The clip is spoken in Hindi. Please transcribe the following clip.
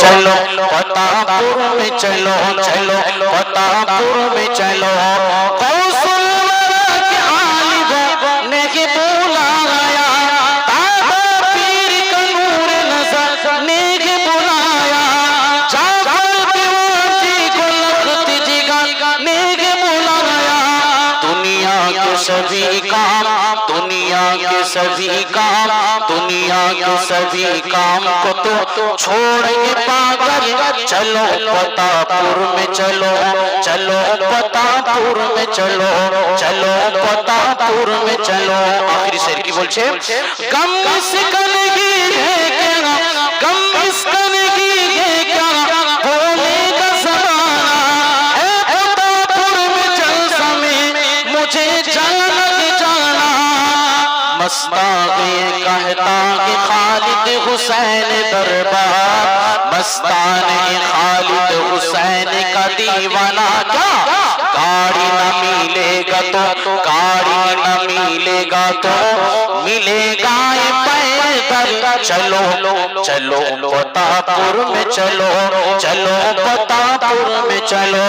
चलो फतेहपुर में चलो चलो फतेहपुर में चलो कौशल के आलिम ने के बुलाया ताबा पीर का नूर नजर ने के बुलाया जाफर दीवाजी को लखत जिगर ने के बुलाया दुनिया के सभी काम दुनिया के सभी काम दुनिया के सभी काम को तो छोड़ के पाकर चलो फतेहपुर में चलो चलो फतेहपुर में चलो चलो फतेहपुर में चलो आखिरी शेर की बोलछे गम इसकन की है क्या गम इसकन की है क्या होने का ज़माना है फतेहपुर में चल समय मुझे जाना मस्ताने कहता कि खालिद हुसैन दरबार मस्ताने खालिद हुसैन का दीवाना क्या गाड़ी न मिलेगा तो गाड़ी न मिलेगा तो मिलेगा ये पैदल चलो चलो फतेहपुर में चलो चलो फतेहपुर में चलो।